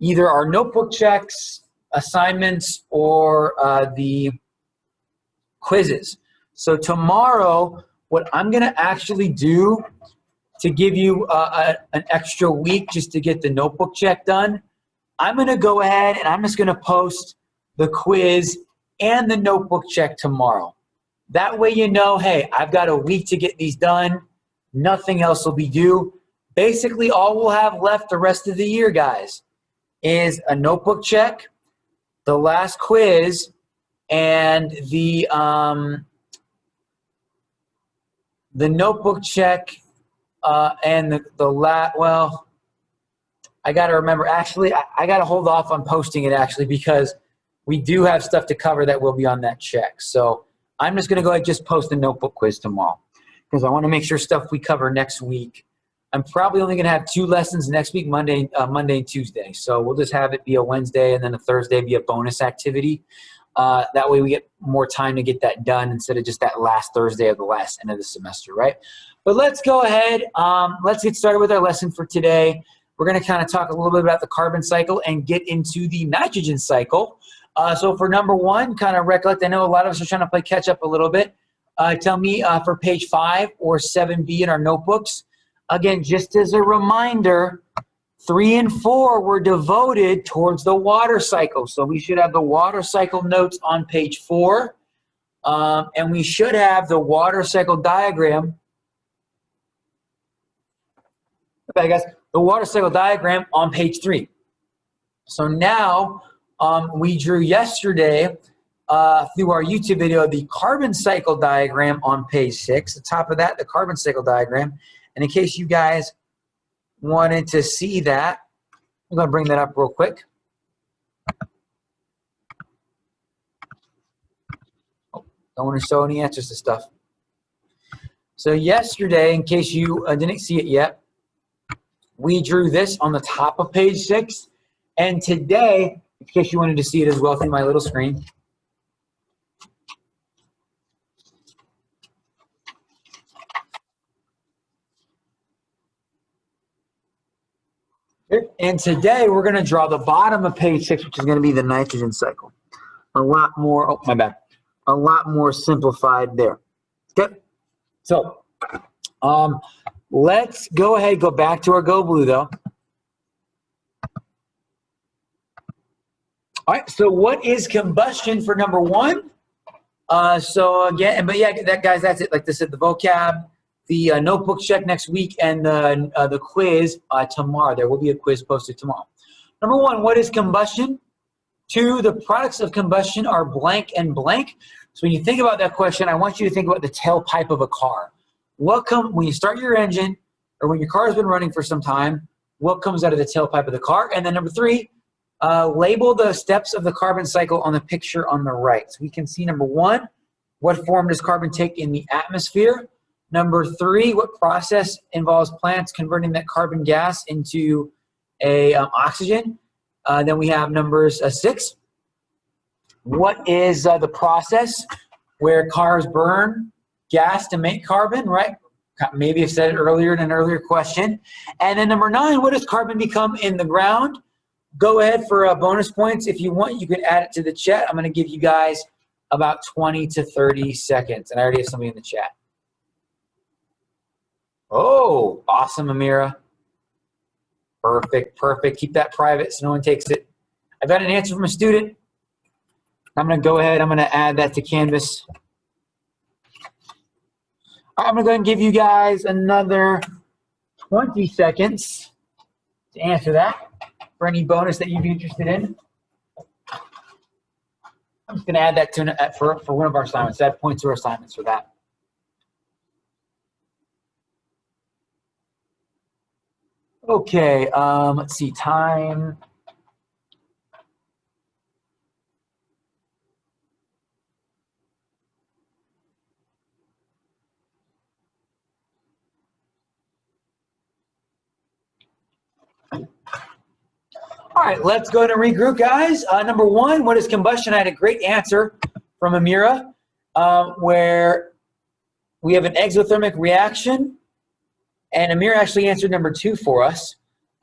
either our notebook checks, assignments, or the quizzes. So tomorrow, what I'm going to actually do to give you an extra week just to get the notebook check done, I'm going to go ahead and I'm just going to post the quiz and the notebook check tomorrow. That way you know, hey, I've got a week to get these done. Nothing else will be due. Basically, all we'll have left the rest of the year, guys, is a notebook check, the last quiz, and the notebook check and well, I got to remember, actually, I got to hold off on posting it, actually, because we do have stuff to cover that will be on that check. So I'm just going to go ahead and just post the notebook quiz tomorrow because I want to make sure stuff we cover next week. I'm probably only going to have 2 lessons next week, Monday and Tuesday. So we'll just have it be a Wednesday and then a Thursday be a bonus activity. That way we get more time to get that done instead of just that last Thursday of the last end of the semester, right? But let's go ahead. Let's get started with our lesson for today. We're going to kind of talk a little bit about the carbon cycle and get into the nitrogen cycle. So for number 1, kind of recollect, I know a lot of us are trying to play catch up a little bit. Tell me for page 5 or 7B in our notebooks. Again, just as a reminder, 3 and 4 were devoted towards the water cycle. So we should have the water cycle notes on page 4. And we should have the water cycle diagram. Okay, guys, the water cycle diagram on page 3. So now we drew yesterday through our YouTube video the carbon cycle diagram on page 6. The top of that, the carbon cycle diagram. And in case you guys wanted to see that, I'm going to bring that up real quick. Oh, don't want to show any answers to stuff. So yesterday, in case you didn't see it yet, we drew this on the top of page 6. And today, in case you wanted to see it as well through my little screen, and today we're going to draw the bottom of page 6, which is going to be the nitrogen cycle. A lot more, oh my bad, a lot more simplified there. Okay, so let's go ahead and go back to our Go Blue though. All right, so what is combustion for number 1? So again, but yeah, guys, that's it. Like I said, the vocab, the notebook check next week, and the quiz tomorrow. There will be a quiz posted tomorrow. Number 1, what is combustion? 2, the products of combustion are blank and blank. So when you think about that question, I want you to think about the tailpipe of a car. When you start your engine, or when your car has been running for some time, what comes out of the tailpipe of the car? And then number 3, label the steps of the carbon cycle on the picture on the right. So we can see number 1, what form does carbon take in the atmosphere? Number 3, what process involves plants converting that carbon gas into oxygen? Then we have numbers 6. What is the process where cars burn gas to make carbon, right? Maybe I said it earlier in an earlier question. And then number 9, what does carbon become in the ground? Go ahead for bonus points. If you want, you can add it to the chat. I'm going to give you guys about 20 to 30 seconds. And I already have somebody in the chat. Oh, awesome, Amira. Perfect, perfect. Keep that private so no one takes it. I've got an answer from a student. I'm going to go ahead. I'm going to add that to Canvas. I'm going to go ahead and give you guys another 20 seconds to answer that for any bonus that you'd be interested in. I'm just going to add that to for one of our assignments. Add points to our assignments for that. Okay, let's see, time. All right, let's go to regroup, guys. Number 1, what is combustion? I had a great answer from Amira where we have an exothermic reaction. And Amir actually answered number 2 for us.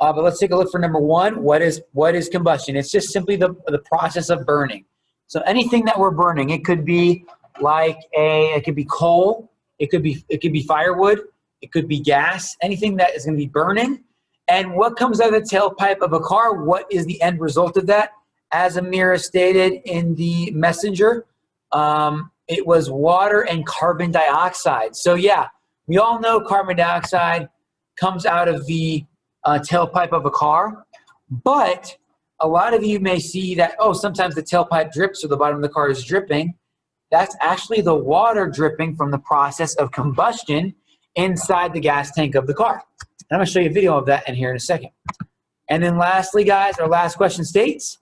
But let's take a look for number one. What is combustion? It's just simply the process of burning. So anything that we're burning, it could be it could be coal, it could be firewood, it could be gas, anything that is going to be burning. And what comes out of the tailpipe of a car? What is the end result of that? As Amira stated in the messenger, it was water and carbon dioxide. So yeah, we all know carbon dioxide comes out of the tailpipe of a car, but a lot of you may see that, oh, sometimes the tailpipe drips or the bottom of the car is dripping. That's actually the water dripping from the process of combustion inside the gas tank of the car. And I'm going to show you a video of that in here in a second. And then lastly, guys, our last question states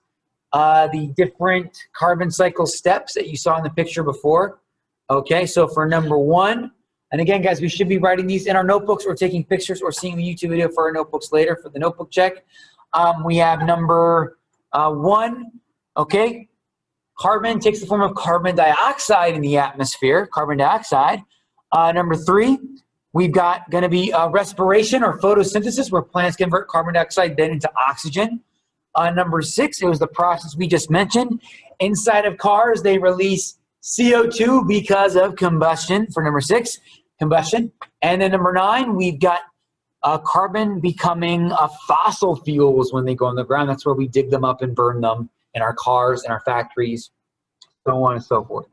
the different carbon cycle steps that you saw in the picture before. Okay, so for number one, and again, guys, we should be writing these in our notebooks or taking pictures or seeing the YouTube video for our notebooks later for the notebook check. We have number one, okay, carbon takes the form of carbon dioxide in the atmosphere, carbon dioxide. Number three, we've got going to be respiration or photosynthesis, where plants convert carbon dioxide then into oxygen. Number six, it was the process we just mentioned. Inside of cars, they release CO2 because of combustion for number six, combustion. And then number nine, we've got carbon becoming fossil fuels when they go on the ground. That's where we dig them up and burn them in our cars, in our factories, so on and so forth.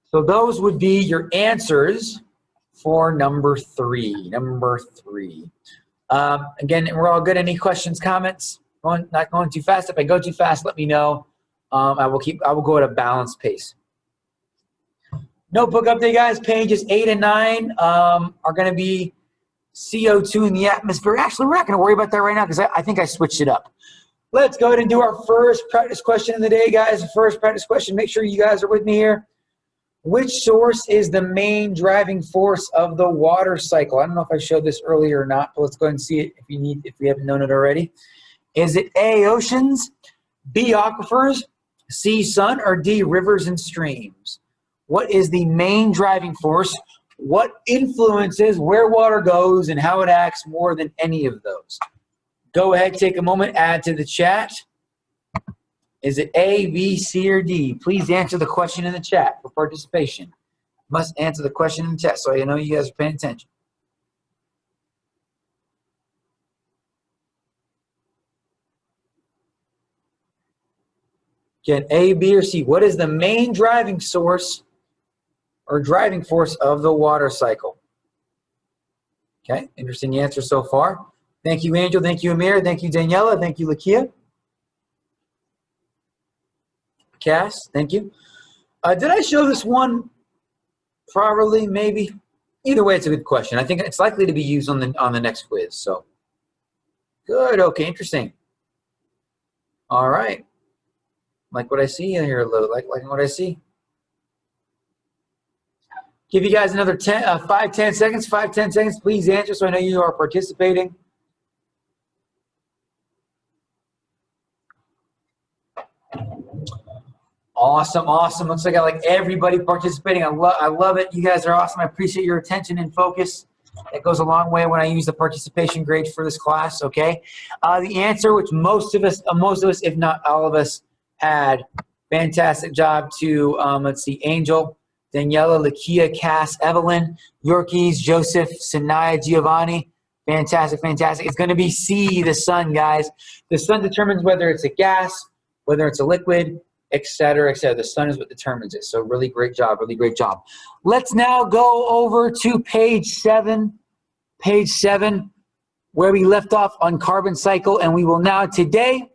So those would be your answers for number three. Again, we're all good. Any questions, comments? Not going too fast. If I go too fast, let me know. I will go at a balanced pace. Notebook update, guys. Pages 8 and 9 are going to be CO2 in the atmosphere. Actually, we're not going to worry about that right now because I think I switched it up. Let's go ahead and do our first practice question of the day, guys. First practice question. Make sure you guys are with me here. Which source is the main driving force of the water cycle? I don't know if I showed this earlier or not, but let's go ahead and see it if we haven't known it already. Is it A, oceans, B, aquifers, C, sun, or D, rivers and streams? What is the main driving force? What influences where water goes and how it acts more than any of those? Go ahead, take a moment, add to the chat. Is it A, B, C, or D? Please answer the question in the chat for participation. Must answer the question in the chat so I know you guys are paying attention. Again, A, B, or C. What is the main driving source or driving force of the water cycle? Okay, interesting answer so far. Thank you, Angel. Thank you, Amir. Thank you, Daniela. Thank you, Lakia. Cass, thank you. Did I show this one properly? Maybe. Either way, it's a good question. I think it's likely to be used on the next quiz. So good. Okay, interesting. All right. Like what I see in here a little. Like what I see. Give you guys another 5, 10 seconds. 5, 10 seconds. Please answer so I know you are participating. Awesome, awesome. Looks like I like everybody participating. I love it. You guys are awesome. I appreciate your attention and focus. That goes a long way when I use the participation grades for this class, okay? The answer, which most of us, if not all of us, had. Fantastic job to, let's see, Angel, Daniela, Lakia, Cass, Evelyn, Yorkies, Joseph, Sanaya, Giovanni. Fantastic, fantastic. It's going to be C, the sun, guys. The sun determines whether it's a gas, whether it's a liquid, et cetera, et cetera. The sun is what determines it. So really great job, really great job. Let's now go over to page 7, where we left off on carbon cycle, and we will now today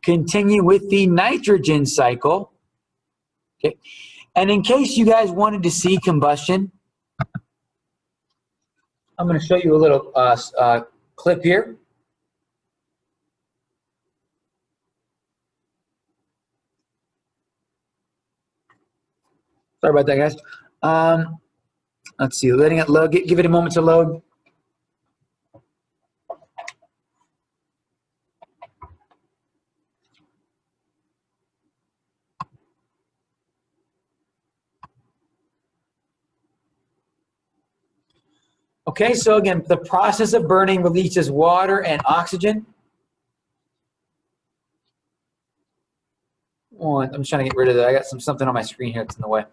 continue with the nitrogen cycle. Okay. And in case you guys wanted to see combustion, I'm going to show you a little clip here. Sorry about that, guys. Let's see, letting it load. Give it a moment to load. Okay, so again, the process of burning releases water and oxygen. Oh, I'm trying to get rid of that. I got something on my screen here that's in the way.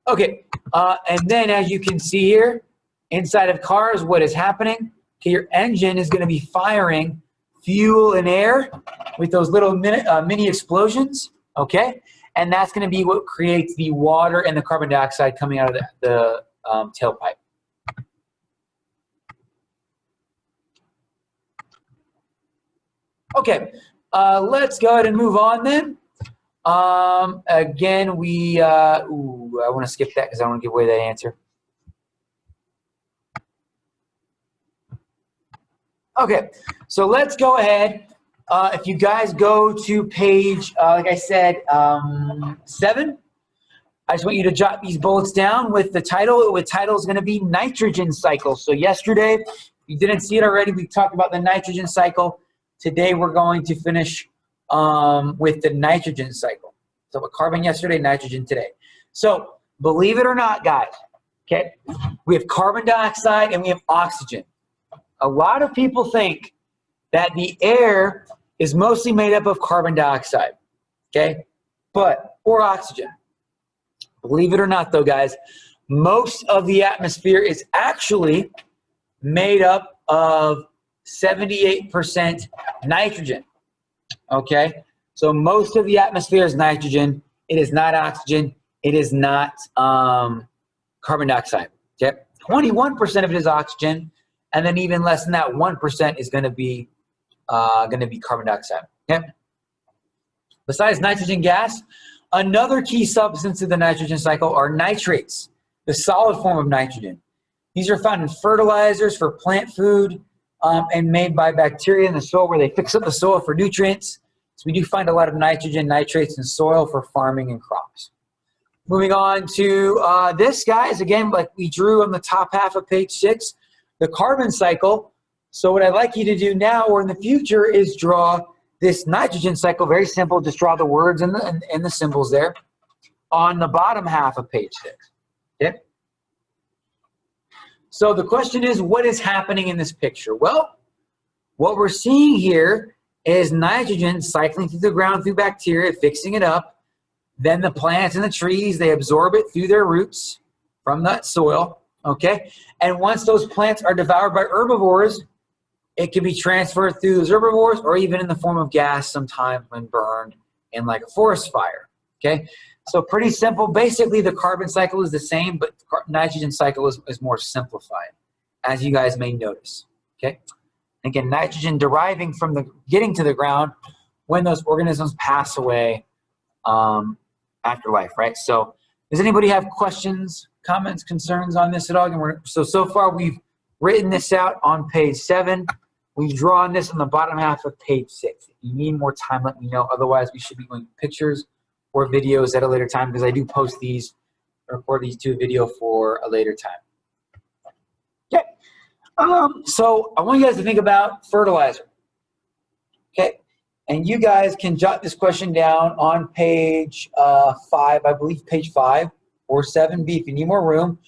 Okay, and then as you can see here, inside of cars, what is happening? Okay, your engine is going to be firing fuel and air with those little mini explosions, okay? And that's going to be what creates the water and the carbon dioxide coming out of the tailpipe. Okay, let's go ahead and move on then. Again, I want to skip that because I don't want to give away that answer. Okay, so let's go ahead. If you guys go to page, like I said, 7, I just want you to jot these bullets down with the title. The title is going to be nitrogen cycle. So yesterday, if you didn't see it already, we talked about the nitrogen cycle. Today, we're going to finish with the nitrogen cycle. So with carbon yesterday, nitrogen today. So believe it or not, guys, okay, we have carbon dioxide and we have oxygen. A lot of people think that the air is mostly made up of carbon dioxide, okay, or oxygen. Believe it or not, though, guys, most of the atmosphere is actually made up of 78% nitrogen, okay? So most of the atmosphere is nitrogen. It is not oxygen. It is not carbon dioxide, okay? 21% of it is oxygen, and then even less than that, 1% is going to be carbon dioxide, okay? Besides nitrogen gas, another key substance of the nitrogen cycle are nitrates, the solid form of nitrogen. These are found in fertilizers for plant food and made by bacteria in the soil where they fix up the soil for nutrients. So we do find a lot of nitrogen nitrates in soil for farming and crops. Moving on to this, guys, again, like we drew on the top half of page 6, the carbon cycle. So what I'd like you to do now or in the future is draw this nitrogen cycle. Very simple. Just draw the words and the symbols there on the bottom half of page 6. Okay. So the question is, what is happening in this picture? Well, what we're seeing here is nitrogen cycling through the ground through bacteria, fixing it up. Then the plants and the trees, they absorb it through their roots from that soil. Okay. And once those plants are devoured by herbivores, it can be transferred through those herbivores or even in the form of gas sometimes when burned in like a forest fire, okay? So pretty simple. Basically, the carbon cycle is the same, but the nitrogen cycle is more simplified, as you guys may notice, okay? Again, nitrogen deriving from getting to the ground when those organisms pass away after life, right? So does anybody have questions, comments, concerns on this at all? And so far we've written this out on page 7. We've drawn this on the bottom half of page 6. If you need more time, let me know. Otherwise, we should be doing pictures or videos at a later time because I do post these, record these to a video for a later time. Okay. So I want you guys to think about fertilizer. Okay. And you guys can jot this question down on page 5, I believe page 5 or 7B if you need more room.